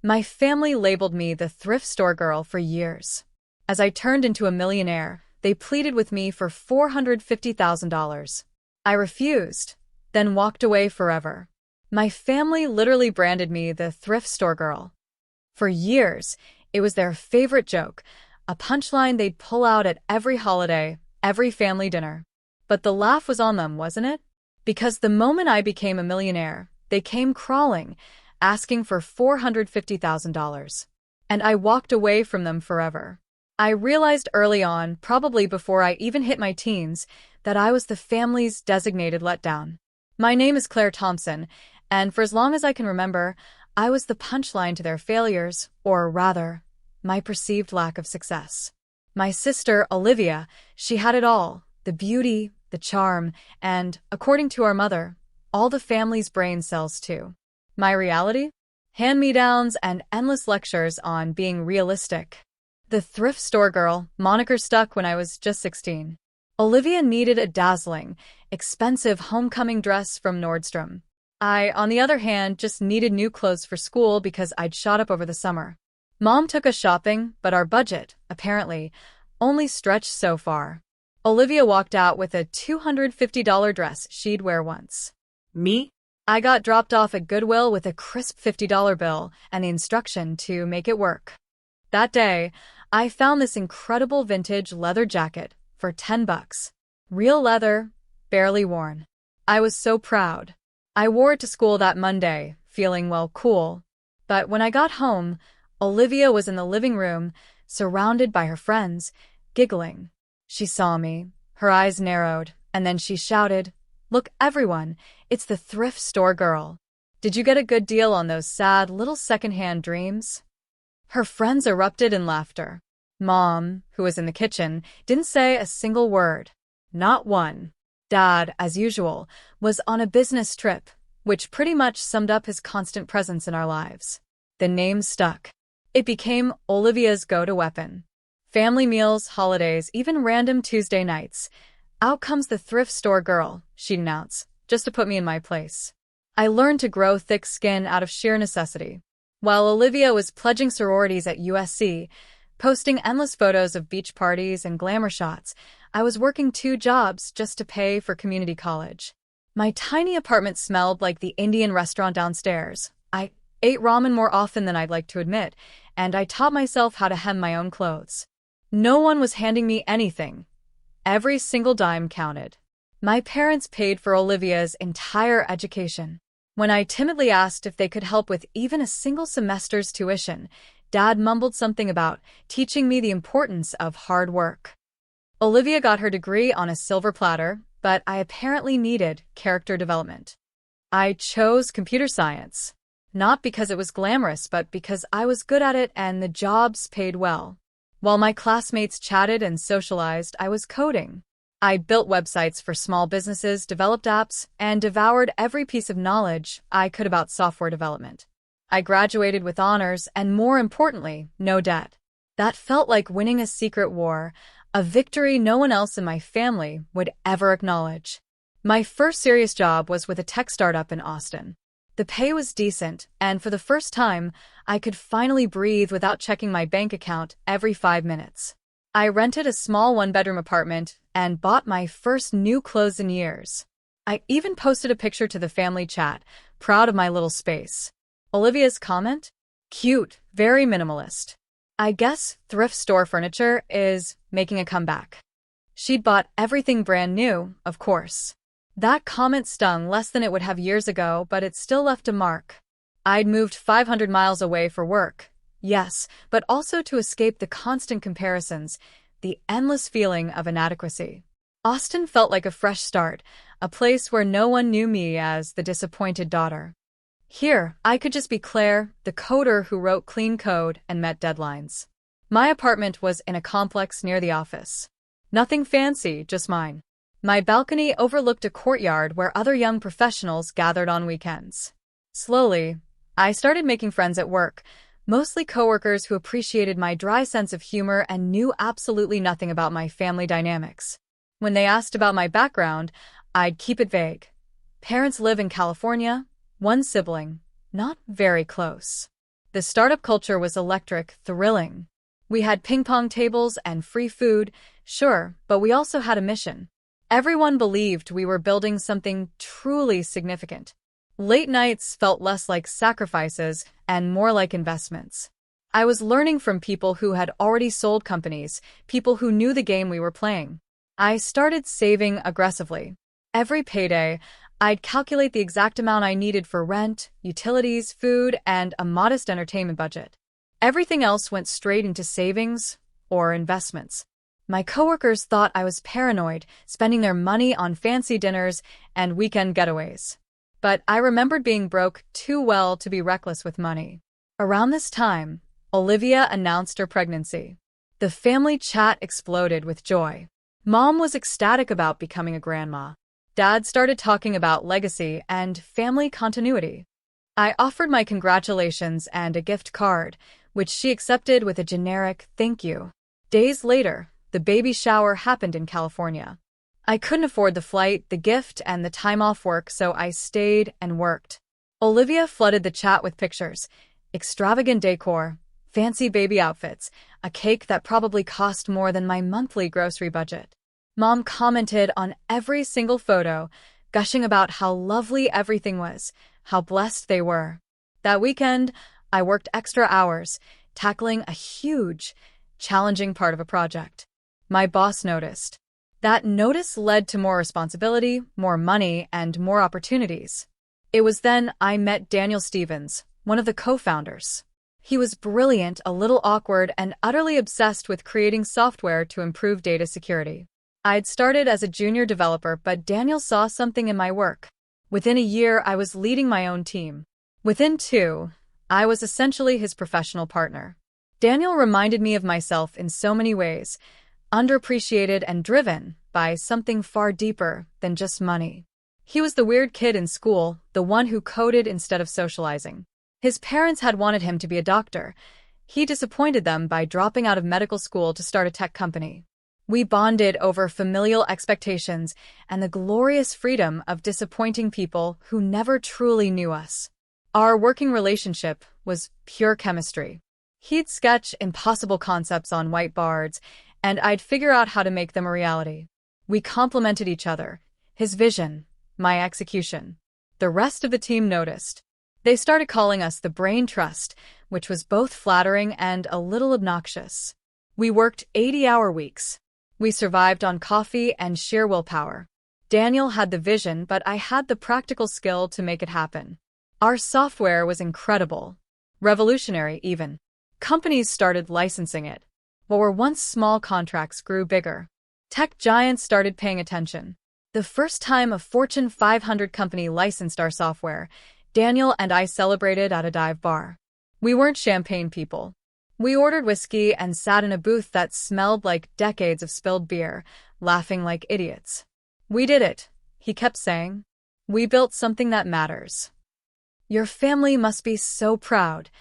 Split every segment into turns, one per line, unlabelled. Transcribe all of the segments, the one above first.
My family labeled me the thrift store girl for years. As I turned into a millionaire, they pleaded with me for $450,000. I refused, then walked away forever. My family literally branded me the thrift store girl. For years, it was their favorite joke, a punchline they'd pull out at every holiday, every family dinner. But the laugh was on them, wasn't it? Because the moment I became a millionaire, they came crawling, asking for $450,000. And I walked away from them forever. I realized early on, probably before I even hit my teens, that I was the family's designated letdown. My name is Claire Thompson, and for as long as I can remember, I was the punchline to their failures, or rather, my perceived lack of success. My sister, Olivia, she had it all, the beauty, the charm, and, according to our mother, all the family's brain cells too. My reality? Hand-me-downs and endless lectures on being realistic. The thrift store girl moniker stuck when I was just 16. Olivia needed a dazzling, expensive homecoming dress from Nordstrom. I, on the other hand, just needed new clothes for school because I'd shot up over the summer. Mom took us shopping, but our budget, apparently, only stretched so far. Olivia walked out with a $250 dress she'd wear once.
Me?
I got dropped off at Goodwill with a crisp $50 bill and the instruction to make it work. That day, I found this incredible vintage leather jacket for $10. Real leather, barely worn. I was so proud. I wore it to school that Monday, feeling, well, cool. But when I got home, Olivia was in the living room, surrounded by her friends, giggling. She saw me, her eyes narrowed, and then she shouted, "Look, everyone, it's the thrift store girl. Did you get a good deal on those sad little secondhand dreams?" Her friends erupted in laughter. Mom, who was in the kitchen, didn't say a single word. Not one. Dad, as usual, was on a business trip, which pretty much summed up his constant presence in our lives. The name stuck. It became Olivia's go-to weapon. Family meals, holidays, even random Tuesday nights. "Out comes the thrift store girl," she'd announce, just to put me in my place. I learned to grow thick skin out of sheer necessity. While Olivia was pledging sororities at USC, posting endless photos of beach parties and glamour shots, I was working 2 jobs just to pay for community college. My tiny apartment smelled like the Indian restaurant downstairs. I ate ramen more often than I'd like to admit, and I taught myself how to hem my own clothes. No one was handing me anything. Every single dime counted. My parents paid for Olivia's entire education. When I timidly asked if they could help with even a single semester's tuition, Dad mumbled something about teaching me the importance of hard work. Olivia got her degree on a silver platter, but I apparently needed character development. I chose computer science, not because it was glamorous, but because I was good at it and the jobs paid well. While my classmates chatted and socialized, I was coding. I built websites for small businesses, developed apps, and devoured every piece of knowledge I could about software development. I graduated with honors and, more importantly, no debt. That felt like winning a secret war, a victory no one else in my family would ever acknowledge. My first serious job was with a tech startup in Austin. The pay was decent, and for the first time, I could finally breathe without checking my bank account every 5 minutes. I rented a small 1-bedroom apartment and bought my first new clothes in years. I even posted a picture to the family chat, proud of my little space. Olivia's comment? Cute, very minimalist. I guess thrift store furniture is making a comeback. She'd bought everything brand new, of course. That comment stung less than it would have years ago, but it still left a mark. I'd moved 500 miles away for work. Yes, but also to escape the constant comparisons, the endless feeling of inadequacy. Austin felt like a fresh start, a place where no one knew me as the disappointed daughter. Here, I could just be Claire, the coder who wrote clean code and met deadlines. My apartment was in a complex near the office. Nothing fancy, just mine. My balcony overlooked a courtyard where other young professionals gathered on weekends. Slowly, I started making friends at work, mostly coworkers who appreciated my dry sense of humor and knew absolutely nothing about my family dynamics. When they asked about my background, I'd keep it vague. Parents live in California, 1 sibling, not very close. The startup culture was electric, thrilling. We had ping pong tables and free food, sure, but we also had a mission. Everyone believed we were building something truly significant. Late nights felt less like sacrifices and more like investments. I was learning from people who had already sold companies, people who knew the game we were playing. I started saving aggressively. Every payday, I'd calculate the exact amount I needed for rent, utilities, food, and a modest entertainment budget. Everything else went straight into savings or investments. My coworkers thought I was paranoid, spending their money on fancy dinners and weekend getaways. But I remembered being broke too well to be reckless with money. Around this time, Olivia announced her pregnancy. The family chat exploded with joy. Mom was ecstatic about becoming a grandma. Dad started talking about legacy and family continuity. I offered my congratulations and a gift card, which she accepted with a generic thank you. Days later, the baby shower happened in California. I couldn't afford the flight, the gift, and the time off work, so I stayed and worked. Olivia flooded the chat with pictures, extravagant decor, fancy baby outfits, a cake that probably cost more than my monthly grocery budget. Mom commented on every single photo, gushing about how lovely everything was, how blessed they were. That weekend, I worked extra hours, tackling a huge, challenging part of a project. My boss noticed. That notice led to more responsibility, more money, and more opportunities. It was then I met Daniel Stevens, one of the co-founders. He was brilliant, a little awkward, and utterly obsessed with creating software to improve data security. I'd started as a junior developer, but Daniel saw something in my work. Within a year, I was leading my own team. Within 2, I was essentially his professional partner. Daniel reminded me of myself in so many ways, underappreciated and driven by something far deeper than just money. He was the weird kid in school, the one who coded instead of socializing. His parents had wanted him to be a doctor. He disappointed them by dropping out of medical school to start a tech company. We bonded over familial expectations and the glorious freedom of disappointing people who never truly knew us. Our working relationship was pure chemistry. He'd sketch impossible concepts on whiteboards, and I'd figure out how to make them a reality. We complemented each other, his vision, my execution. The rest of the team noticed. They started calling us the Brain Trust, which was both flattering and a little obnoxious. We worked 80-hour weeks. We survived on coffee and sheer willpower. Daniel had the vision, but I had the practical skill to make it happen. Our software was incredible. Revolutionary, even. Companies started licensing it. What were once small contracts grew bigger. Tech giants started paying attention. The first time a Fortune 500 company licensed our software, Daniel and I celebrated at a dive bar. We weren't champagne people. We ordered whiskey and sat in a booth that smelled like decades of spilled beer, laughing like idiots. We did it, he kept saying. We built something that matters. Your family must be so proud,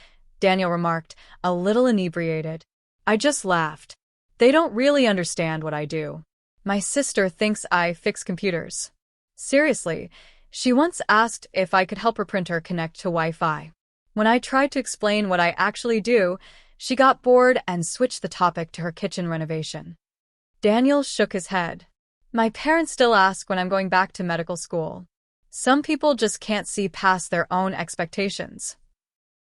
Daniel remarked, a little inebriated. I just laughed. They don't really understand what I do. My sister thinks I fix computers. Seriously, she once asked if I could help her printer connect to Wi-Fi. When I tried to explain what I actually do, she got bored and switched the topic to her kitchen renovation. Daniel shook his head. My parents still ask when I'm going back to medical school. Some people just can't see past their own expectations.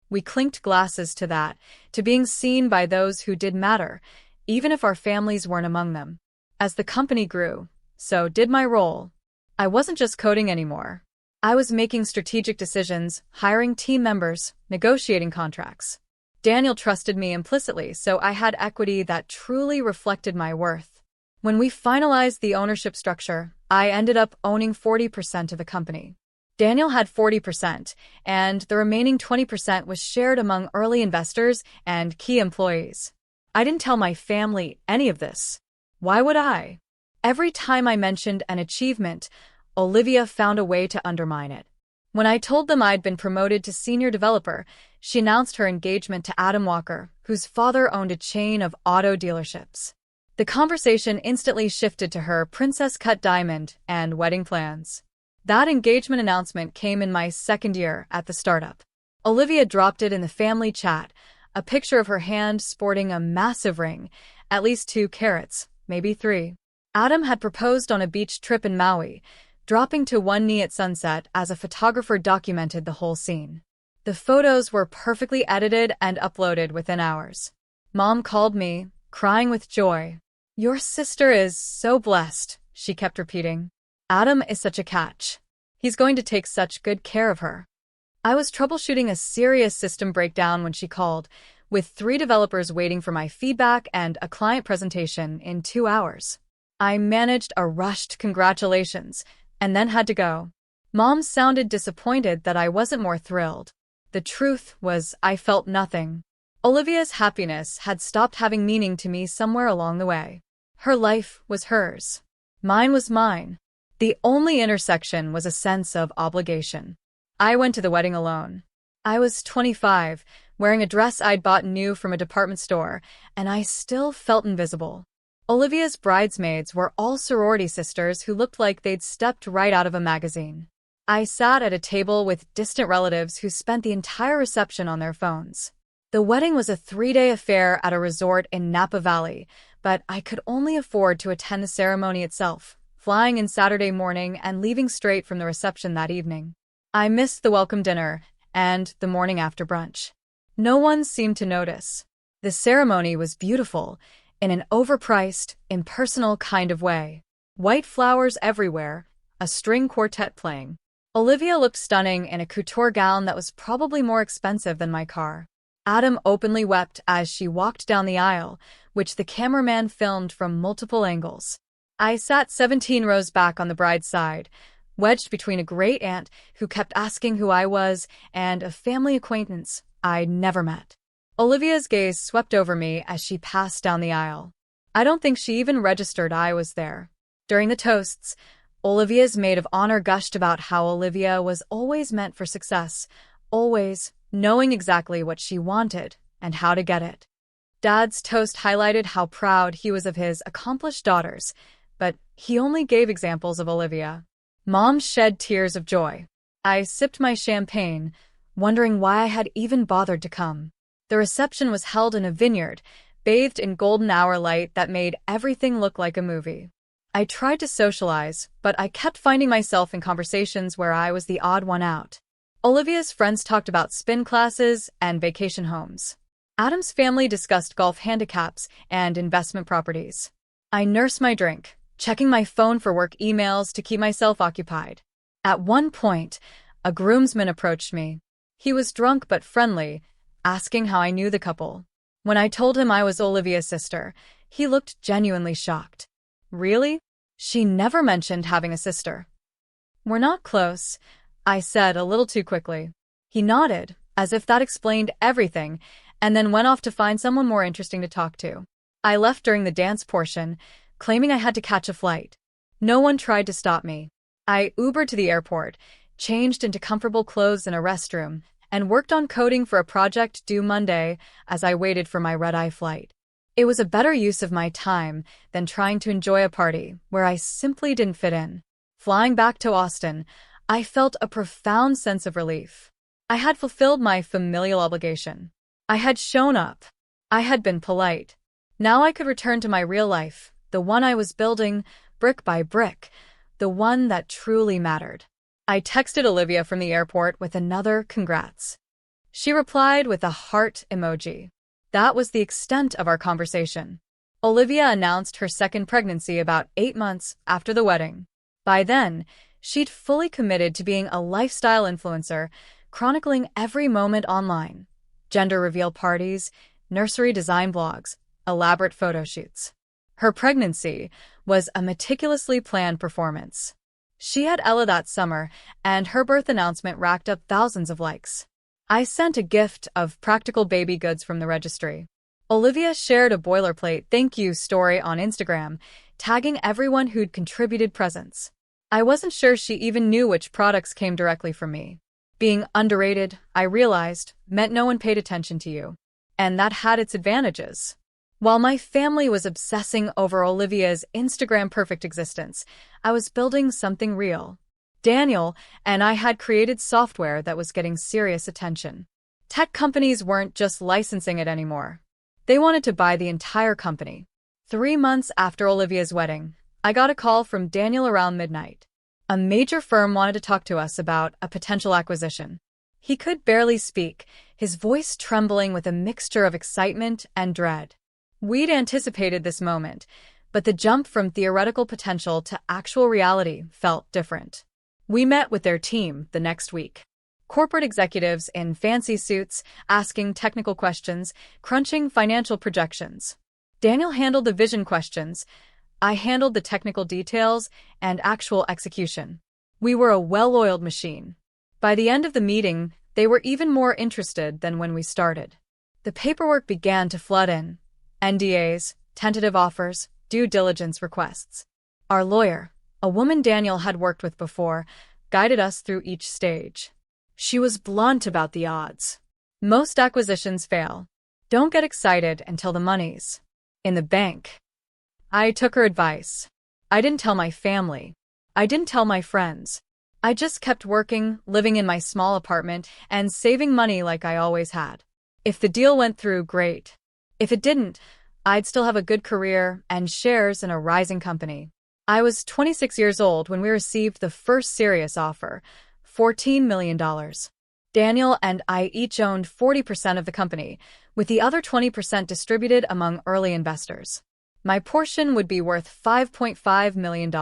We clinked glasses to that, to being seen by those who did matter, even if our families weren't among them. As the company grew, so did my role. I wasn't just coding anymore. I was making strategic decisions, hiring team members, negotiating contracts. Daniel trusted me implicitly, so I had equity that truly reflected my worth. When we finalized the ownership structure, I ended up owning 40% of the company. Daniel had 40%, and the remaining 20% was shared among early investors and key employees. I didn't tell my family any of this. Why would I? Every time I mentioned an achievement, Olivia found a way to undermine it. When I told them I'd been promoted to senior developer, she announced her engagement to Adam Walker, whose father owned a chain of auto dealerships. The conversation instantly shifted to her princess-cut diamond and wedding plans. That engagement announcement came in my second year at the startup. Olivia dropped it in the family chat, a picture of her hand sporting a massive ring, at least 2 carats, maybe 3. Adam had proposed on a beach trip in Maui, dropping to one knee at sunset as a photographer documented the whole scene. The photos were perfectly edited and uploaded within hours. Mom called me, crying with joy. "Your sister is so blessed," she kept repeating. "Adam is such a catch. He's going to take such good care of her." I was troubleshooting a serious system breakdown when she called, with 3 developers waiting for my feedback and a client presentation in 2 hours. I managed a rushed congratulations and then had to go. Mom sounded disappointed that I wasn't more thrilled. The truth was I felt nothing. Olivia's happiness had stopped having meaning to me somewhere along the way. Her life was hers. Mine was mine. The only intersection was a sense of obligation. I went to the wedding alone. I was 25, wearing a dress I'd bought new from a department store, and I still felt invisible. Olivia's bridesmaids were all sorority sisters who looked like they'd stepped right out of a magazine. I sat at a table with distant relatives who spent the entire reception on their phones. The wedding was a 3-day affair at a resort in Napa Valley, but I could only afford to attend the ceremony itself, flying in Saturday morning and leaving straight from the reception that evening. I missed the welcome dinner and the morning after brunch. No one seemed to notice. The ceremony was beautiful, in an overpriced, impersonal kind of way. White flowers everywhere, a string quartet playing. Olivia looked stunning in a couture gown that was probably more expensive than my car. Adam openly wept as she walked down the aisle, which the cameraman filmed from multiple angles. I sat 17 rows back on the bride's side, wedged between a great-aunt who kept asking who I was and a family acquaintance I'd never met. Olivia's gaze swept over me as she passed down the aisle. I don't think she even registered I was there. During the toasts, Olivia's maid of honor gushed about how Olivia was always meant for success, always knowing exactly what she wanted and how to get it. Dad's toast highlighted how proud he was of his accomplished daughters, but he only gave examples of Olivia. Mom shed tears of joy. I sipped my champagne, wondering why I had even bothered to come. The reception was held in a vineyard, bathed in golden hour light that made everything look like a movie. I tried to socialize, but I kept finding myself in conversations where I was the odd one out. Olivia's friends talked about spin classes and vacation homes. Adam's family discussed golf handicaps and investment properties. I nursed my drink, checking my phone for work emails to keep myself occupied. At one point, a groomsman approached me. He was drunk but friendly, asking how I knew the couple. When I told him I was Olivia's sister, he looked genuinely shocked. "Really? She never mentioned having a sister." "We're not close," I said a little too quickly. He nodded, as if that explained everything, and then went off to find someone more interesting to talk to. I left during the dance portion, claiming I had to catch a flight. No one tried to stop me. I Ubered to the airport, changed into comfortable clothes in a restroom, and worked on coding for a project due Monday as I waited for my red-eye flight. It was a better use of my time than trying to enjoy a party where I simply didn't fit in. Flying back to Austin, I felt a profound sense of relief. I had fulfilled my familial obligation. I had shown up. I had been polite. Now I could return to my real life, the one I was building, brick by brick, the one that truly mattered. I texted Olivia from the airport with another congrats. She replied with a heart emoji. That was the extent of our conversation. Olivia announced her second pregnancy about 8 months after the wedding. By then, she'd fully committed to being a lifestyle influencer, chronicling every moment online. Gender reveal parties, nursery design blogs, elaborate photo shoots. Her pregnancy was a meticulously planned performance. She had Ella that summer, and her birth announcement racked up thousands of likes. I sent a gift of practical baby goods from the registry. Olivia shared a boilerplate thank you story on Instagram, tagging everyone who'd contributed presents. I wasn't sure she even knew which products came directly from me. Being underrated, I realized, meant no one paid attention to you. And that had its advantages. While my family was obsessing over Olivia's Instagram perfect existence, I was building something real. Daniel and I had created software that was getting serious attention. Tech companies weren't just licensing it anymore. They wanted to buy the entire company. 3 months after Olivia's wedding, I got a call from Daniel around midnight. A major firm wanted to talk to us about a potential acquisition. He could barely speak, his voice trembling with a mixture of excitement and dread. We'd anticipated this moment, but the jump from theoretical potential to actual reality felt different. We met with their team the next week. Corporate executives in fancy suits, asking technical questions, crunching financial projections. Daniel handled the vision questions. I handled the technical details and actual execution. We were a well-oiled machine. By the end of the meeting, they were even more interested than when we started. The paperwork began to flood in. NDAs, tentative offers, due diligence requests. Our lawyer, a woman Daniel had worked with before, guided us through each stage. She was blunt about the odds. Most acquisitions fail. Don't get excited until the money's in the bank. I took her advice. I didn't tell my family. I didn't tell my friends. I just kept working, living in my small apartment, and saving money like I always had. If the deal went through, great. If it didn't, I'd still have a good career and shares in a rising company. I was 26 years old when we received the first serious offer, $14 million. Daniel and I each owned 40% of the company, with the other 20% distributed among early investors. My portion would be worth $5.5 million.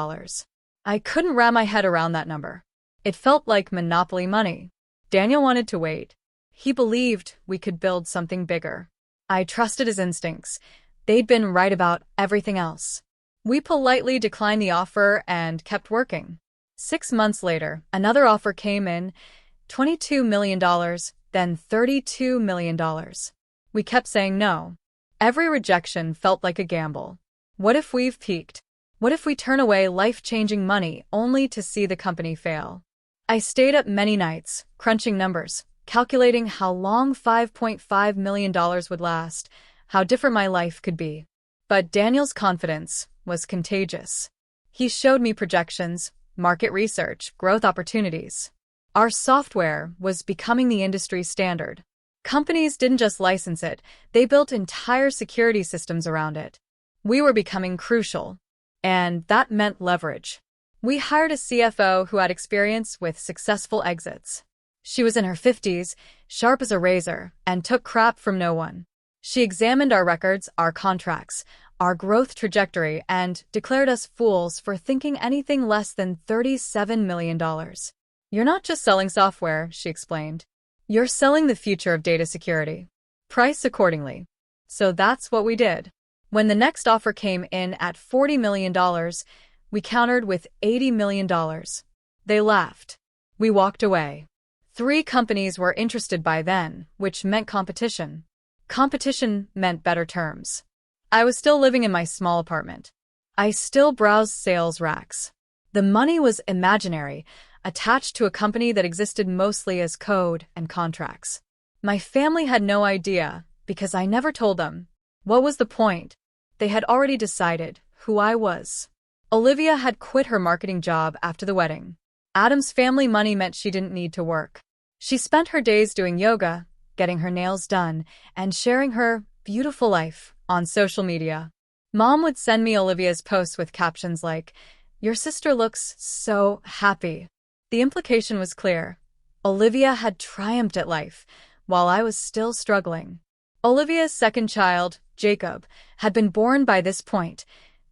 I couldn't wrap my head around that number. It felt like monopoly money. Daniel wanted to wait. He believed we could build something bigger. I trusted his instincts. They'd been right about everything else. We politely declined the offer and kept working. 6 months later, another offer came in, $22 million, then $32 million. We kept saying no. Every rejection felt like a gamble. What if we've peaked? What if we turn away life-changing money only to see the company fail? I stayed up many nights, crunching numbers, calculating how long $5.5 million would last, how different my life could be. But Daniel's confidence was contagious. He showed me projections, market research, growth opportunities. Our software was becoming the industry standard. Companies didn't just license it, they built entire security systems around it. We were becoming crucial. And that meant leverage. We hired a CFO who had experience with successful exits. She was in her 50s, sharp as a razor, and took crap from no one. She examined our records, our contracts, our growth trajectory, and declared us fools for thinking anything less than $37 million. You're not just selling software, she explained. You're selling the future of data security. Price accordingly. So that's what we did. When the next offer came in at $40 million, we countered with $80 million. They laughed. We walked away. 3 companies were interested by then, which meant competition. Competition meant better terms. I was still living in my small apartment. I still browsed sales racks. The money was imaginary, attached to a company that existed mostly as code and contracts. My family had no idea, because I never told them. What was the point? They had already decided who I was. Olivia had quit her marketing job after the wedding. Adam's family money meant she didn't need to work. She spent her days doing yoga, getting her nails done, and sharing her beautiful life on social media. Mom would send me Olivia's posts with captions like, "Your sister looks so happy." The implication was clear. Olivia had triumphed at life, while I was still struggling. Olivia's second child, Jacob, had been born by this point,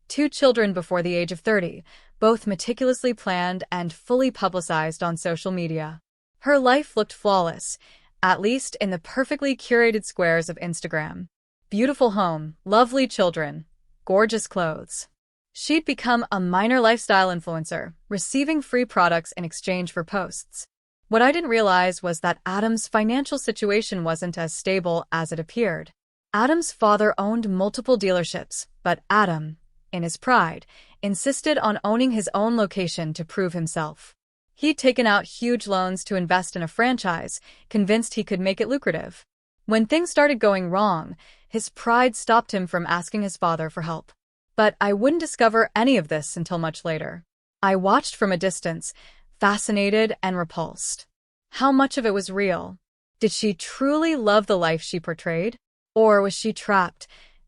2 children before the age of 30, both meticulously planned and fully publicized on social media. Her life looked flawless, at least in the perfectly curated squares of Instagram. Beautiful home, lovely children, gorgeous clothes. She'd become a minor lifestyle influencer, receiving free products in exchange for posts. What I didn't realize was that Adam's financial situation wasn't as stable as it appeared. Adam's father owned multiple dealerships, but Adam, in his pride, insisted on owning his own location to prove himself. He'd taken out huge loans to invest in a franchise, convinced he could make it lucrative. When things started going wrong, his pride stopped him from asking his father for help. But I wouldn't discover any of this until much later. I watched from a distance, fascinated and repulsed. How much of it was real? Did she truly love the life she portrayed? Or was she trapped,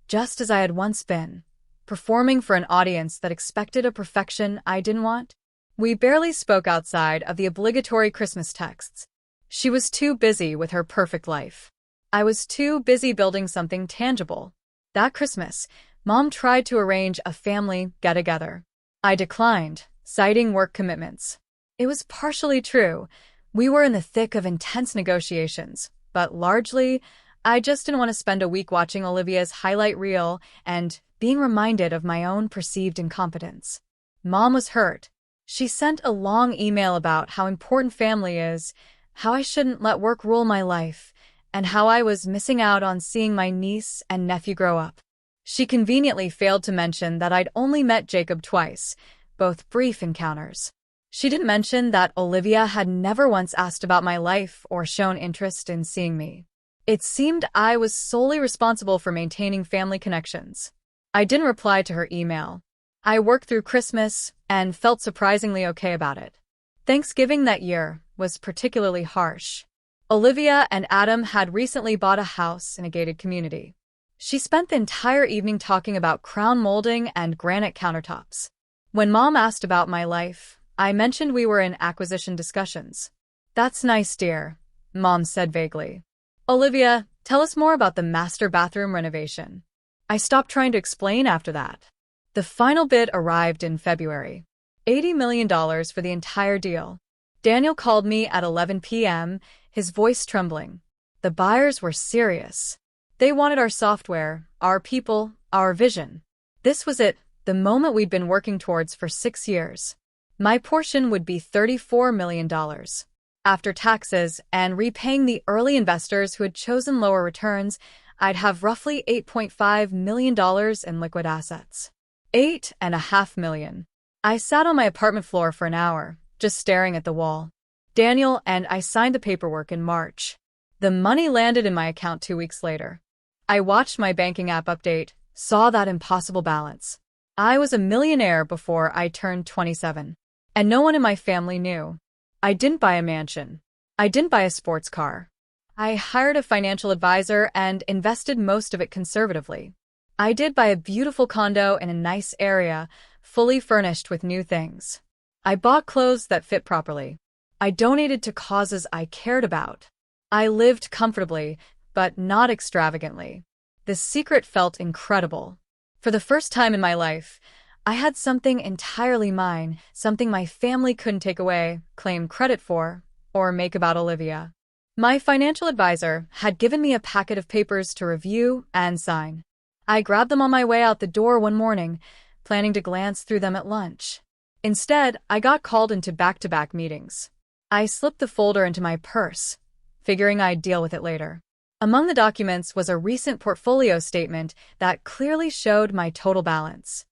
just as I had once been, performing for an audience that expected a perfection I didn't want? We barely spoke outside of the obligatory Christmas texts. She was too busy with her perfect life. I was too busy building something tangible. That Christmas, Mom tried to arrange a family get-together. I declined, citing work commitments. It was partially true. We were in the thick of intense negotiations, but largely, I just didn't want to spend a week watching Olivia's highlight reel and being reminded of my own perceived incompetence. Mom was hurt. She sent a long email about how important family is, how I shouldn't let work rule my life, and how I was missing out on seeing my niece and nephew grow up. She conveniently failed to mention that I'd only met Jacob twice, both brief encounters. She didn't mention that Olivia had never once asked about my life or shown interest in seeing me. It seemed I was solely responsible for maintaining family connections. I didn't reply to her email. I worked through Christmas and felt surprisingly okay about it. Thanksgiving that year was particularly harsh. Olivia and Adam had recently bought a house in a gated community. She spent the entire evening talking about crown molding and granite countertops. When Mom asked about my life, I mentioned we were in acquisition discussions. "That's nice, dear," Mom said vaguely. "Olivia, tell us more about the master bathroom renovation." I stopped trying to explain after that. The final bid arrived in February. $80 million for the entire deal. Daniel called me at 11 p.m., his voice trembling. The buyers were serious. They wanted our software, our people, our vision. This was it, the moment we'd been working towards for 6 years. My portion would be $34 million. After taxes and repaying the early investors who had chosen lower returns, I'd have roughly $8.5 million in liquid assets. $8.5 million. I sat on my apartment floor for an hour, just staring at the wall. Daniel and I signed the paperwork in March. The money landed in my account 2 weeks later. I watched my banking app update, saw that impossible balance. I was a millionaire before I turned 27. And no one in my family knew. I didn't buy a mansion. I didn't buy a sports car. I hired a financial advisor and invested most of it conservatively. I did buy a beautiful condo in a nice area, fully furnished with new things. I bought clothes that fit properly. I donated to causes I cared about. I lived comfortably, but not extravagantly. The secret felt incredible. For the first time in my life, I had something entirely mine, something my family couldn't take away, claim credit for, or make about Olivia. My financial advisor had given me a packet of papers to review and sign. I grabbed them on my way out the door one morning, planning to glance through them at lunch. Instead, I got called into back-to-back meetings. I slipped the folder into my purse, figuring I'd deal with it later. Among the documents was a recent portfolio statement that clearly showed my total balance.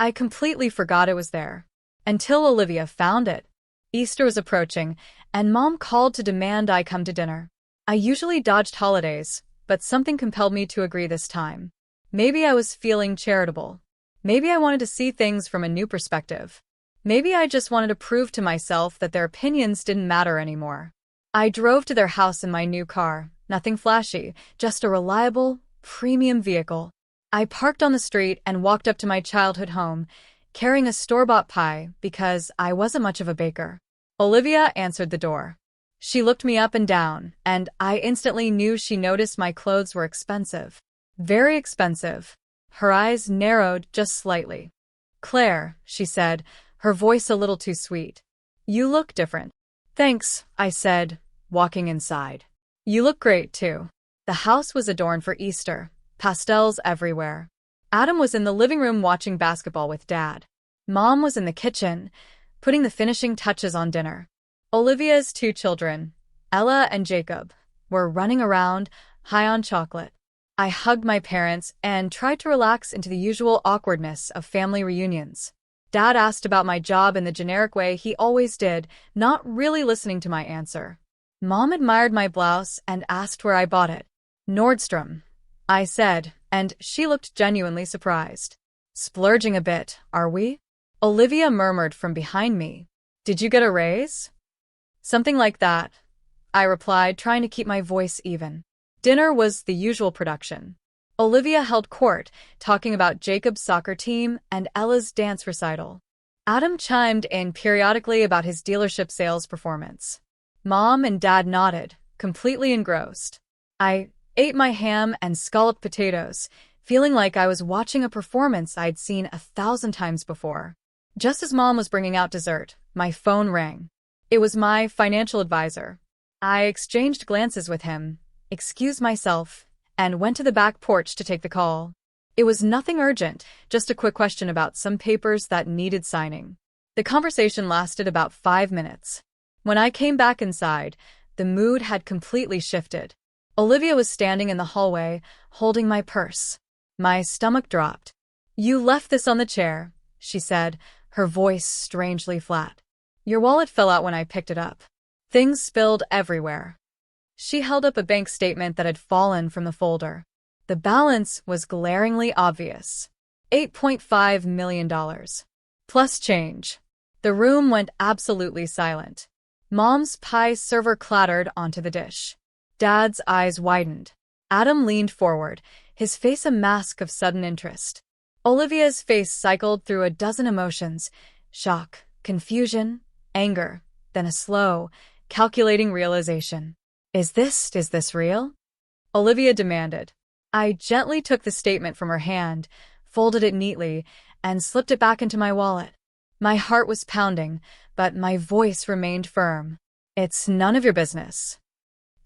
I completely forgot it was there, until Olivia found it. Easter was approaching, and Mom called to demand I come to dinner. I usually dodged holidays, but something compelled me to agree this time. Maybe I was feeling charitable. Maybe I wanted to see things from a new perspective. Maybe I just wanted to prove to myself that their opinions didn't matter anymore. I drove to their house in my new car, nothing flashy, just a reliable, premium vehicle. I parked on the street and walked up to my childhood home, carrying a store-bought pie because I wasn't much of a baker. Olivia answered the door. She looked me up and down, and I instantly knew she noticed my clothes were expensive. Very expensive. Her eyes narrowed just slightly. "Claire," she said, her voice a little too sweet. "You look different." "Thanks," I said, walking inside. "You look great, too." The house was adorned for Easter, pastels everywhere. Adam was in the living room watching basketball with Dad. Mom was in the kitchen, putting the finishing touches on dinner. Olivia's 2 children, Ella and Jacob, were running around, high on chocolate. I hugged my parents and tried to relax into the usual awkwardness of family reunions. Dad asked about my job in the generic way he always did, not really listening to my answer. Mom admired my blouse and asked where I bought it. "Nordstrom," I said, and she looked genuinely surprised. "Splurging a bit, are we?" Olivia murmured from behind me. "Did you get a raise?" "Something like that." I replied, trying to keep my voice even. Dinner was the usual production. Olivia held court, talking about Jacob's soccer team and Ella's dance recital. Adam chimed in periodically about his dealership sales performance. Mom and Dad nodded, completely engrossed. I ate my ham and scalloped potatoes, feeling like I was watching a performance I'd seen 1,000 times before. Just as Mom was bringing out dessert, my phone rang. It was my financial advisor. I exchanged glances with him, excused myself, and went to the back porch to take the call. It was nothing urgent, just a quick question about some papers that needed signing. The conversation lasted about 5 minutes. When I came back inside, the mood had completely shifted. Olivia was standing in the hallway, holding my purse. My stomach dropped. "You left this on the chair," she said, her voice strangely flat. "Your wallet fell out when I picked it up. Things spilled everywhere." She held up a bank statement that had fallen from the folder. The balance was glaringly obvious. $8.5 million. Plus change. The room went absolutely silent. Mom's pie server clattered onto the dish. Dad's eyes widened. Adam leaned forward, his face a mask of sudden interest. Olivia's face cycled through a dozen emotions: shock, confusion, anger, then a slow, calculating realization. Is this real?" Olivia demanded. I gently took the statement from her hand, folded it neatly, and slipped it back into my wallet. My heart was pounding, but my voice remained firm. "It's none of your business."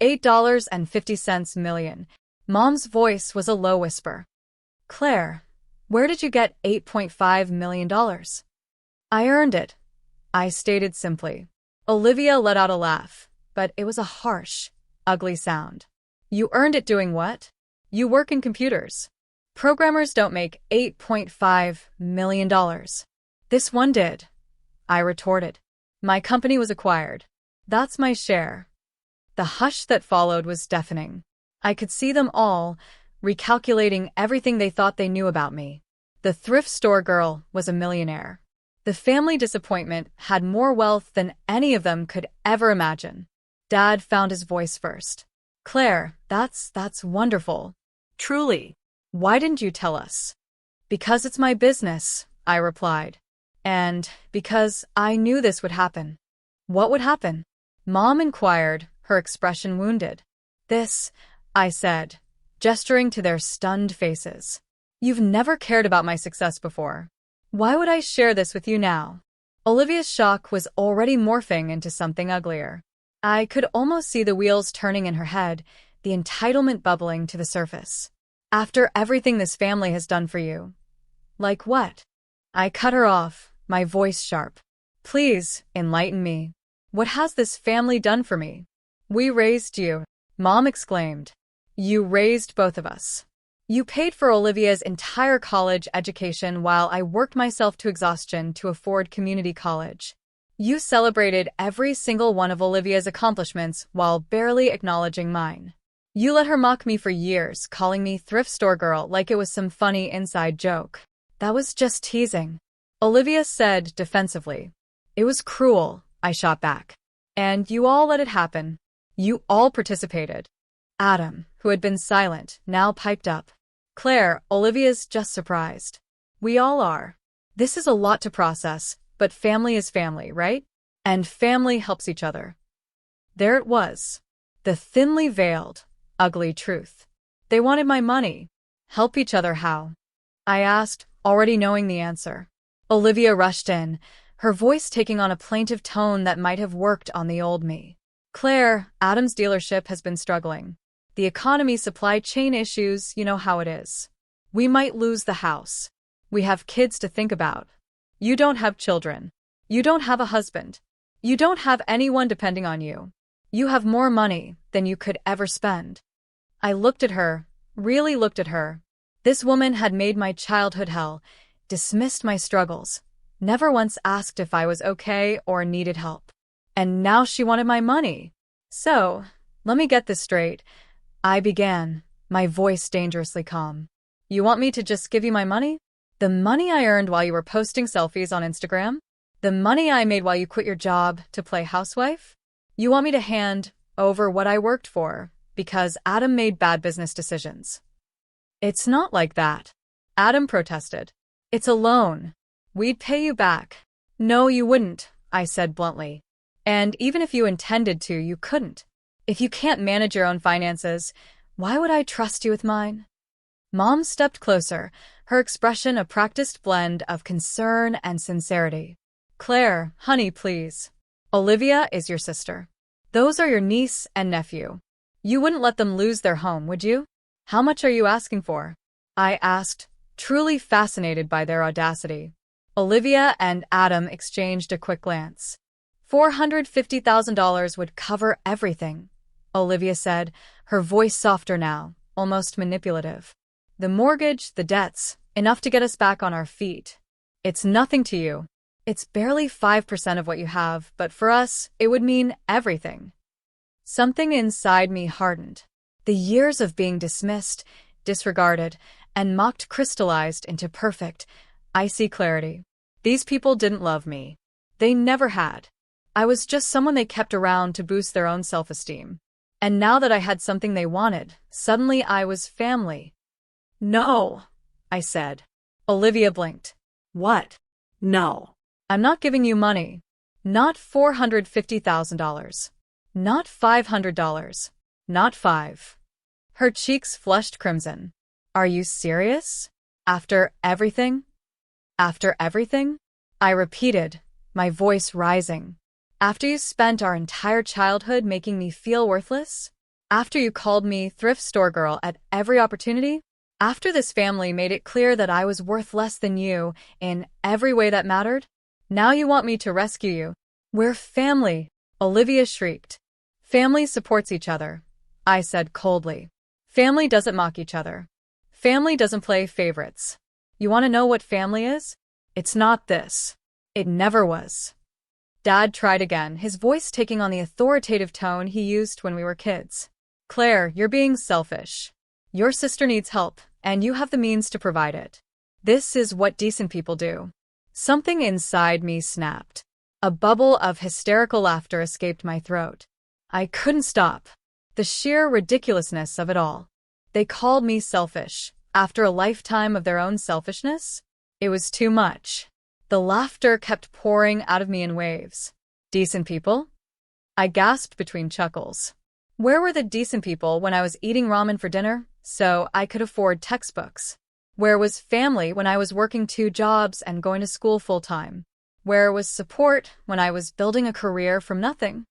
$8.50 million. Mom's voice was a low whisper. "Claire, where did you get $8.5 million? "I earned it," I stated simply. Olivia let out a laugh, but it was a harsh, ugly sound. "You earned it doing what? You work in computers. Programmers don't make $8.5 million. This one did," I retorted. "My company was acquired. That's my share." The hush that followed was deafening. I could see them all, recalculating everything they thought they knew about me. The thrift store girl was a millionaire. The family disappointment had more wealth than any of them could ever imagine. Dad found his voice first. "Claire, that's wonderful. Truly. Why didn't you tell us?" "Because it's my business," I replied. "And because I knew this would happen." "What would happen?" Mom inquired, her expression wounded. "This," I said, gesturing to their stunned faces. "You've never cared about my success before. Why would I share this with you now?" Olivia's shock was already morphing into something uglier. I could almost see the wheels turning in her head, the entitlement bubbling to the surface. "After everything this family has done for you." "Like what?" I cut her off, my voice sharp. "Please, enlighten me. What has this family done for me?" "We raised you," Mom exclaimed. "You raised both of us. You paid for Olivia's entire college education while I worked myself to exhaustion to afford community college. You celebrated every single one of Olivia's accomplishments while barely acknowledging mine. You let her mock me for years, calling me thrift store girl like it was some funny inside joke. That was just teasing," Olivia said defensively. "It was cruel," I shot back. "And you all let it happen. You all participated." Adam, who had been silent, now piped up. "Claire, Olivia's just surprised. We all are. This is a lot to process, but family is family, right? And family helps each other." There it was. The thinly veiled, ugly truth. They wanted my money. Help each other how? I asked, already knowing the answer. Olivia rushed in, her voice taking on a plaintive tone that might have worked on the old me. "Claire, Adam's dealership has been struggling. The economy, supply chain issues, you know how it is. We might lose the house. We have kids to think about. You don't have children. You don't have a husband. You don't have anyone depending on you. You have more money than you could ever spend." I looked at her, really looked at her. This woman had made my childhood hell, dismissed my struggles, never once asked if I was okay or needed help. And now she wanted my money. "So, let me get this straight," I began, my voice dangerously calm. "You want me to just give you my money? The money I earned while you were posting selfies on Instagram? The money I made while you quit your job to play housewife? You want me to hand over what I worked for, because Adam made bad business decisions. It's not like that. Adam protested. It's a loan. We'd pay you back. No, you wouldn't, I said bluntly. And even if you intended to, you couldn't. If you can't manage your own finances, why would I trust you with mine? Mom stepped closer, her expression a practiced blend of concern and sincerity. Claire, honey, please. Olivia is your sister. Those are your niece and nephew. You wouldn't let them lose their home, would you? How much are you asking for? I asked, truly fascinated by their audacity. Olivia and Adam exchanged a quick glance. $450,000 would cover everything, Olivia said, her voice softer now, almost manipulative. The mortgage, the debts, enough to get us back on our feet. It's nothing to you. It's barely 5% of what you have, but for us, it would mean everything. Something inside me hardened. The years of being dismissed, disregarded, and mocked crystallized into perfect, icy clarity. These people didn't love me. They never had. I was just someone they kept around to boost their own self-esteem. And now that I had something they wanted, suddenly I was family. No, I said. Olivia blinked. What? No. I'm not giving you money. Not $450,000. Not $500. Not $5. Her cheeks flushed crimson. Are you serious? After everything? After everything? I repeated, my voice rising. After you spent our entire childhood making me feel worthless? After you called me thrift store girl at every opportunity? After this family made it clear that I was worth less than you in every way that mattered? Now you want me to rescue you. We're family, Olivia shrieked. Family supports each other, I said coldly. Family doesn't mock each other. Family doesn't play favorites. You want to know what family is? It's not this. It never was. Dad tried again, his voice taking on the authoritative tone he used when we were kids. Claire, you're being selfish. Your sister needs help, and you have the means to provide it. This is what decent people do. Something inside me snapped. A bubble of hysterical laughter escaped my throat. I couldn't stop. The sheer ridiculousness of it all. They called me selfish. After a lifetime of their own selfishness? It was too much. The laughter kept pouring out of me in waves. Decent people? I gasped between chuckles. Where were the decent people when I was eating ramen for dinner, so I could afford textbooks? Where was family when I was working 2 jobs and going to school full-time? Where was support when I was building a career from nothing?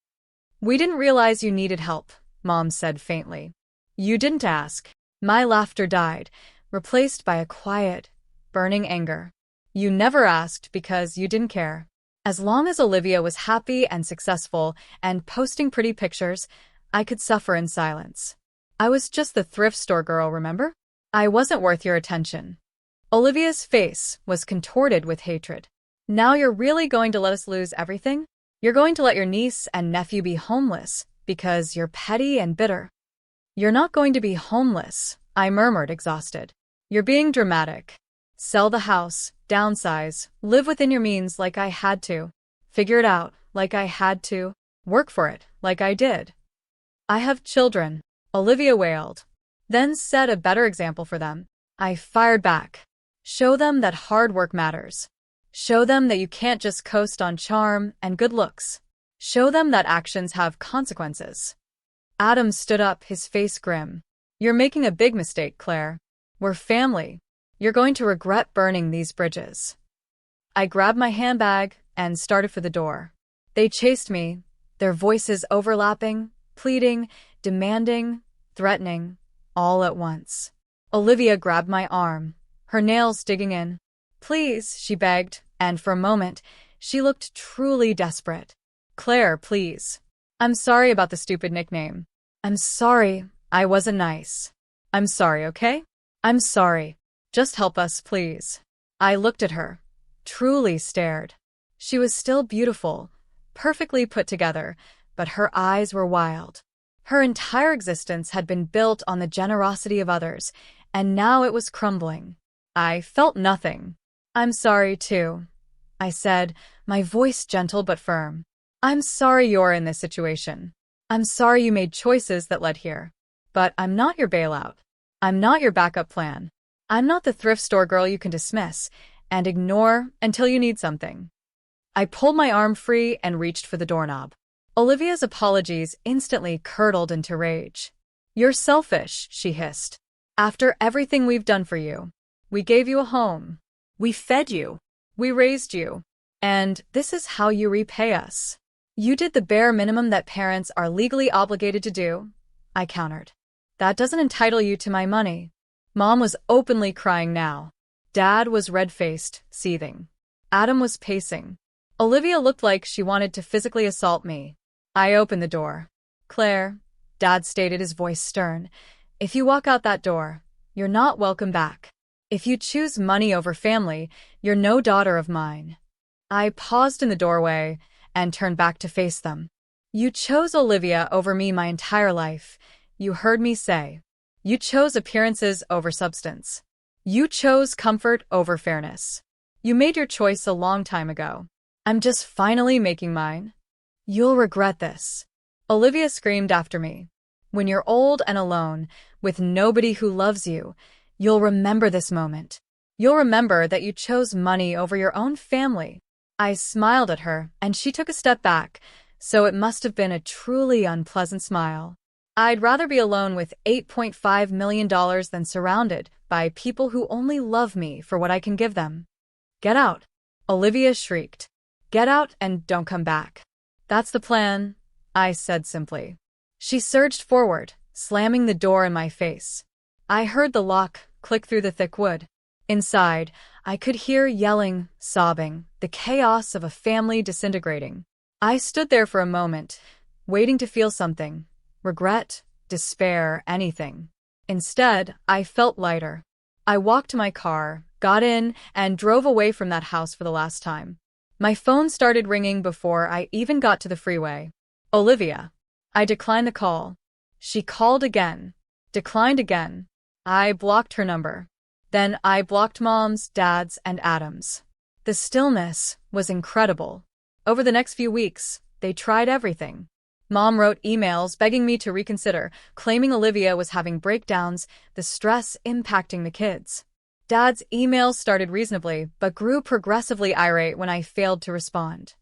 We didn't realize you needed help, Mom said faintly. You didn't ask. My laughter died, replaced by a quiet, burning anger. You never asked because you didn't care. As long as Olivia was happy and successful and posting pretty pictures, I could suffer in silence. I was just the thrift store girl, remember? I wasn't worth your attention. Olivia's face was contorted with hatred. Now you're really going to let us lose everything? You're going to let your niece and nephew be homeless because you're petty and bitter. You're not going to be homeless, I murmured, exhausted. You're being dramatic. Sell the house, downsize, live within your means like I had to. Figure it out like I had to. Work for it like I did. I have children, Olivia wailed. Then set a better example for them. I fired back. Show them that hard work matters. Show them that you can't just coast on charm and good looks. Show them that actions have consequences. Adam stood up, his face grim. You're making a big mistake, Claire. We're family. You're going to regret burning these bridges. I grabbed my handbag and started for the door. They chased me, their voices overlapping, pleading, demanding, threatening, all at once. Olivia grabbed my arm, her nails digging in. Please, she begged, and for a moment, she looked truly desperate. Claire, please. I'm sorry about the stupid nickname. I'm sorry, I wasn't nice. I'm sorry, okay? I'm sorry. Just help us, please. I looked at her, truly stared. She was still beautiful, perfectly put together, but her eyes were wild. Her entire existence had been built on the generosity of others, and now it was crumbling. I felt nothing. I'm sorry, too, I said, my voice gentle but firm. I'm sorry you're in this situation. I'm sorry you made choices that led here. But I'm not your bailout. I'm not your backup plan. I'm not the thrift store girl you can dismiss and ignore until you need something. I pulled my arm free and reached for the doorknob. Olivia's apologies instantly curdled into rage. You're selfish, she hissed. After everything we've done for you. We gave you a home. We fed you. We raised you. And this is how you repay us. You did the bare minimum that parents are legally obligated to do, I countered. That doesn't entitle you to my money. Mom was openly crying now. Dad was red-faced, seething. Adam was pacing. Olivia looked like she wanted to physically assault me. I opened the door. Claire, Dad stated, his voice stern, if you walk out that door, you're not welcome back. If you choose money over family, you're no daughter of mine. I paused in the doorway and turned back to face them. You chose Olivia over me my entire life. You heard me say. You chose appearances over substance. You chose comfort over fairness. You made your choice a long time ago. I'm just finally making mine. You'll regret this. Olivia screamed after me. When you're old and alone, with nobody who loves you, you'll remember this moment. You'll remember that you chose money over your own family. I smiled at her, and she took a step back, so it must have been a truly unpleasant smile. I'd rather be alone with $8.5 million than surrounded by people who only love me for what I can give them. Get out, Olivia shrieked. Get out and don't come back. That's the plan, I said simply. She surged forward, slamming the door in my face. I heard the lock click through the thick wood. Inside, I could hear yelling, sobbing, the chaos of a family disintegrating. I stood there for a moment, waiting to feel something. Regret, despair, anything. Instead, I felt lighter. I walked to my car, got in, and drove away from that house for the last time. My phone started ringing before I even got to the freeway. Olivia. I declined the call. She called again. Declined again. I blocked her number. Then I blocked Mom's, Dad's, and Adam's. The stillness was incredible. Over the next few weeks, they tried everything. Mom wrote emails begging me to reconsider, claiming Olivia was having breakdowns, the stress impacting the kids. Dad's emails started reasonably, but grew progressively irate when I failed to respond.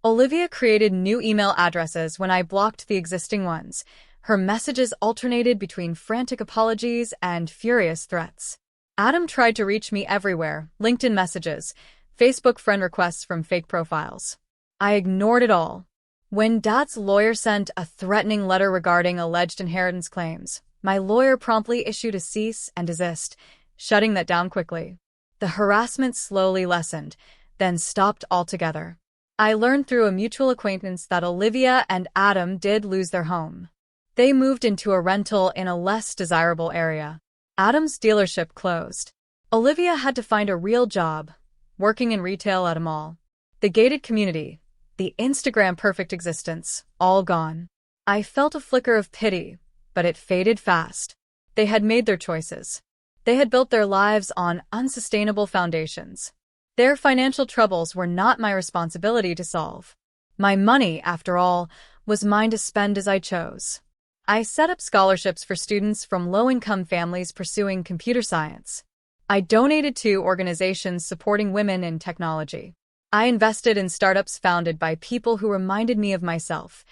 Olivia created new email addresses when I blocked the existing ones. Her messages alternated between frantic apologies and furious threats. Adam tried to reach me everywhere, LinkedIn messages, Facebook friend requests from fake profiles. I ignored it all. When Dad's lawyer sent a threatening letter regarding alleged inheritance claims, my lawyer promptly issued a cease and desist, shutting that down quickly. The harassment slowly lessened, then stopped altogether. I learned through a mutual acquaintance that Olivia and Adam did lose their home. They moved into a rental in a less desirable area. Adam's dealership closed. Olivia had to find a real job, working in retail at a mall. The gated community, the Instagram-perfect existence, all gone. I felt a flicker of pity, but it faded fast. They had made their choices. They had built their lives on unsustainable foundations. Their financial troubles were not my responsibility to solve. My money, after all, was mine to spend as I chose. I set up scholarships for students from low-income families pursuing computer science. I donated to organizations supporting women in technology. I invested in startups founded by people who reminded me of myself,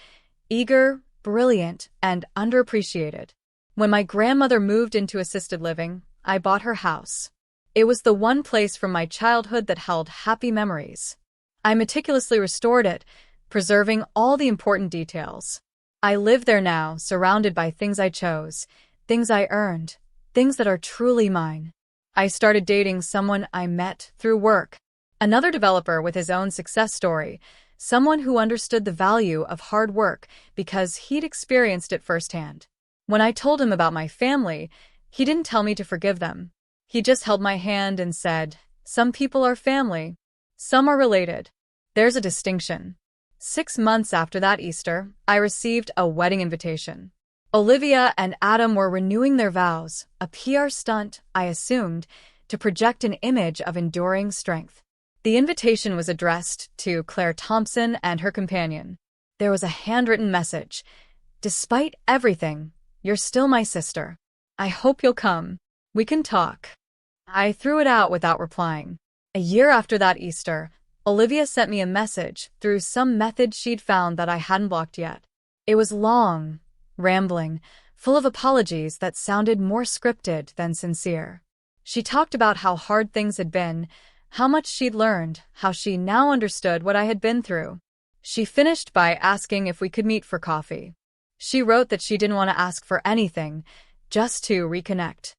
eager, brilliant, and underappreciated. When my grandmother moved into assisted living, I bought her house. It was the one place from my childhood that held happy memories. I meticulously restored it, preserving all the important details. I live there now, surrounded by things I chose, things I earned, things that are truly mine. I started dating someone I met through work. Another developer with his own success story, someone who understood the value of hard work because he'd experienced it firsthand. When I told him about my family, he didn't tell me to forgive them. He just held my hand and said, "Some people are family. Some are related. There's a distinction." 6 months after that Easter, I received a wedding invitation. Olivia and Adam were renewing their vows, a PR stunt, I assumed, to project an image of enduring strength. The invitation was addressed to Claire Thompson and her companion. There was a handwritten message, Despite everything, you're still my sister. I hope you'll come. We can talk." I threw it out without replying. A year after that Easter, Olivia sent me a message through some method she'd found that I hadn't blocked yet. It was long, rambling, full of apologies that sounded more scripted than sincere. She talked about how hard things had been, how much she'd learned, how she now understood what I had been through. She finished by asking if we could meet for coffee. She wrote that she didn't want to ask for anything, just to reconnect.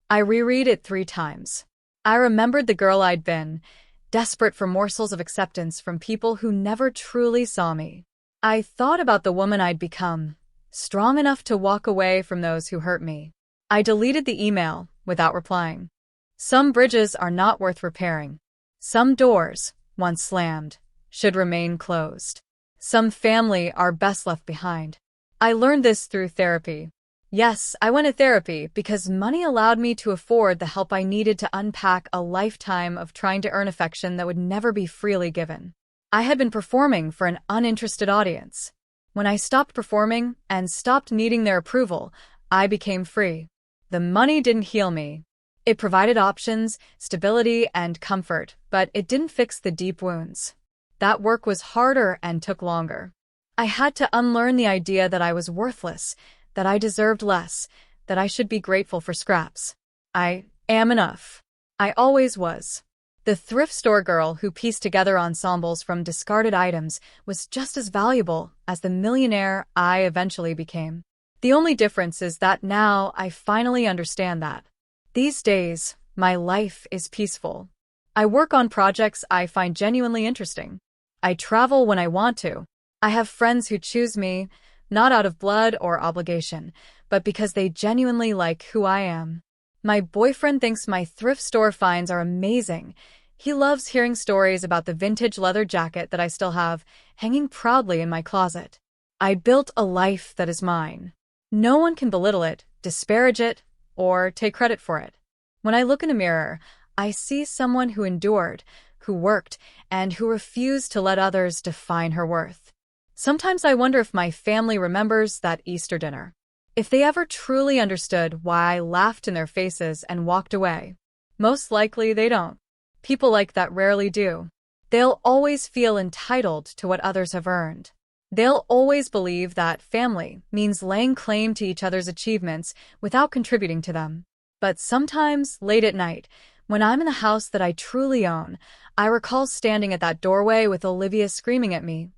I reread it 3 times. I remembered the girl I'd been, desperate for morsels of acceptance from people who never truly saw me. I thought about the woman I'd become, strong enough to walk away from those who hurt me. I deleted the email without replying. Some bridges are not worth repairing. Some doors, once slammed, should remain closed. Some family are best left behind. I learned this through therapy. Yes, I went to therapy because money allowed me to afford the help I needed to unpack a lifetime of trying to earn affection that would never be freely given. I had been performing for an uninterested audience. When I stopped performing and stopped needing their approval, I became free. The money didn't heal me. It provided options, stability, and comfort, but it didn't fix the deep wounds. That work was harder and took longer. I had to unlearn the idea that I was worthless, that I deserved less, that I should be grateful for scraps. I am enough. I always was. The thrift store girl who pieced together ensembles from discarded items was just as valuable as the millionaire I eventually became. The only difference is that now I finally understand that. These days, my life is peaceful. I work on projects I find genuinely interesting. I travel when I want to. I have friends who choose me, not out of blood or obligation, but because they genuinely like who I am. My boyfriend thinks my thrift store finds are amazing. He loves hearing stories about the vintage leather jacket that I still have, hanging proudly in my closet. I built a life that is mine. No one can belittle it, disparage it, or take credit for it. When I look in a mirror, I see someone who endured, who worked, and who refused to let others define her worth. Sometimes I wonder if my family remembers that Easter dinner. If they ever truly understood why I laughed in their faces and walked away. Most likely they don't. People like that rarely do. They'll always feel entitled to what others have earned. They'll always believe that family means laying claim to each other's achievements without contributing to them. But sometimes, late at night, when I'm in the house that I truly own, I recall standing at that doorway with Olivia screaming at me,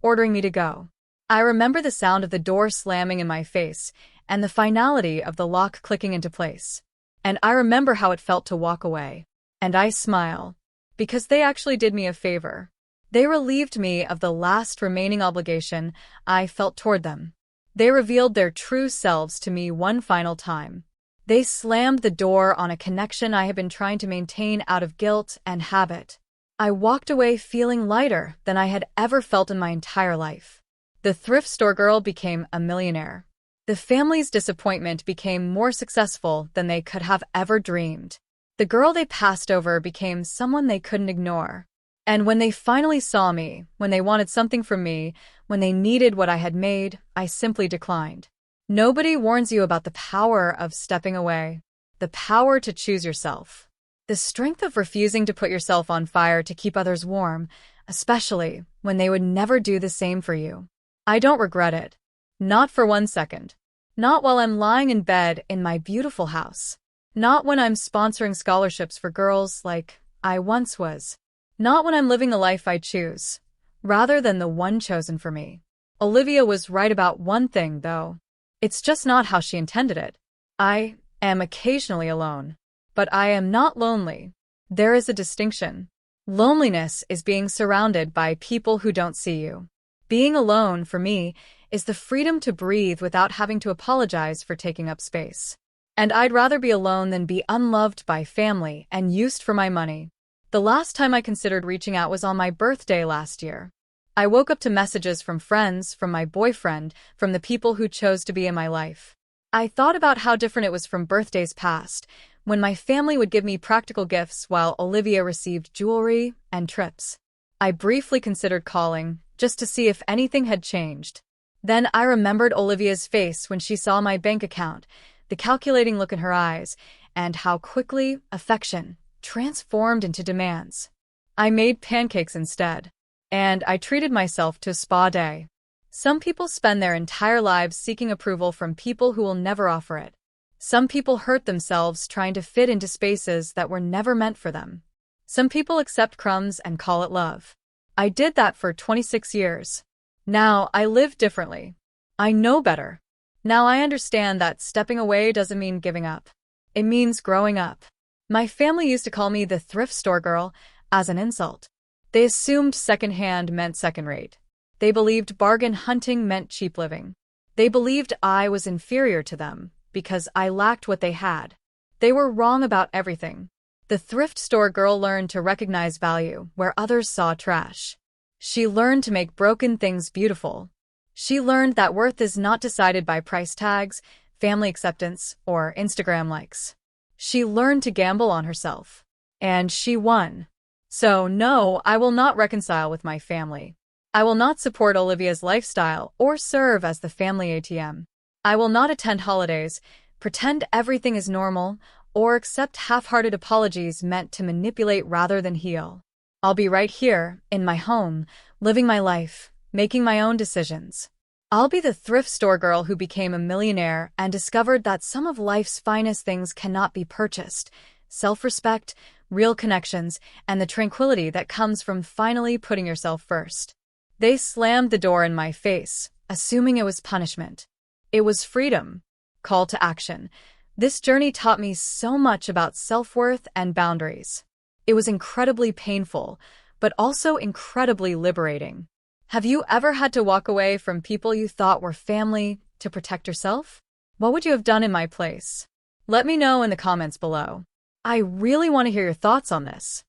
ordering me to go. I remember the sound of the door slamming in my face and the finality of the lock clicking into place. And I remember how it felt to walk away. And I smile, because they actually did me a favor. They relieved me of the last remaining obligation I felt toward them. They revealed their true selves to me one final time. They slammed the door on a connection I had been trying to maintain out of guilt and habit. I walked away feeling lighter than I had ever felt in my entire life. The thrift store girl became a millionaire. The family's disappointment became more successful than they could have ever dreamed. The girl they passed over became someone they couldn't ignore. And when they finally saw me, when they wanted something from me, when they needed what I had made, I simply declined. Nobody warns you about the power of stepping away, the power to choose yourself, the strength of refusing to put yourself on fire to keep others warm, especially when they would never do the same for you. I don't regret it. Not for 1 second. Not while I'm lying in bed in my beautiful house. Not when I'm sponsoring scholarships for girls like I once was. Not when I'm living the life I choose, rather than the one chosen for me. Olivia was right about one thing, though. It's just not how she intended it. I am occasionally alone, but I am not lonely. There is a distinction. Loneliness is being surrounded by people who don't see you. Being alone, for me, is the freedom to breathe without having to apologize for taking up space. And I'd rather be alone than be unloved by family and used for my money. The last time I considered reaching out was on my birthday last year. I woke up to messages from friends, from my boyfriend, from the people who chose to be in my life. I thought about how different it was from birthdays past, when my family would give me practical gifts while Olivia received jewelry and trips. I briefly considered calling, just to see if anything had changed. Then I remembered Olivia's face when she saw my bank account, the calculating look in her eyes, and how quickly affection transformed into demands. I made pancakes instead, and I treated myself to a spa day. Some people spend their entire lives seeking approval from people who will never offer it. Some people hurt themselves trying to fit into spaces that were never meant for them. Some people accept crumbs and call it love. I did that for 26 years. Now I live differently. I know better. Now I understand that stepping away doesn't mean giving up. It means growing up. My family used to call me the thrift store girl as an insult. They assumed secondhand meant second-rate. They believed bargain hunting meant cheap living. They believed I was inferior to them because I lacked what they had. They were wrong about everything. The thrift store girl learned to recognize value where others saw trash. She learned to make broken things beautiful. She learned that worth is not decided by price tags, family acceptance, or Instagram likes. She learned to gamble on herself. And she won. So no, I will not reconcile with my family. I will not support Olivia's lifestyle or serve as the family ATM. I will not attend holidays, pretend everything is normal, or accept half-hearted apologies meant to manipulate rather than heal. I'll be right here, in my home, living my life, making my own decisions. I'll be the thrift store girl who became a millionaire and discovered that some of life's finest things cannot be purchased: self-respect, real connections, and the tranquility that comes from finally putting yourself first. They slammed the door in my face, assuming it was punishment. It was freedom. Call to action. This journey taught me so much about self-worth and boundaries. It was incredibly painful, but also incredibly liberating. Have you ever had to walk away from people you thought were family to protect yourself? What would you have done in my place? Let me know in the comments below. I really want to hear your thoughts on this.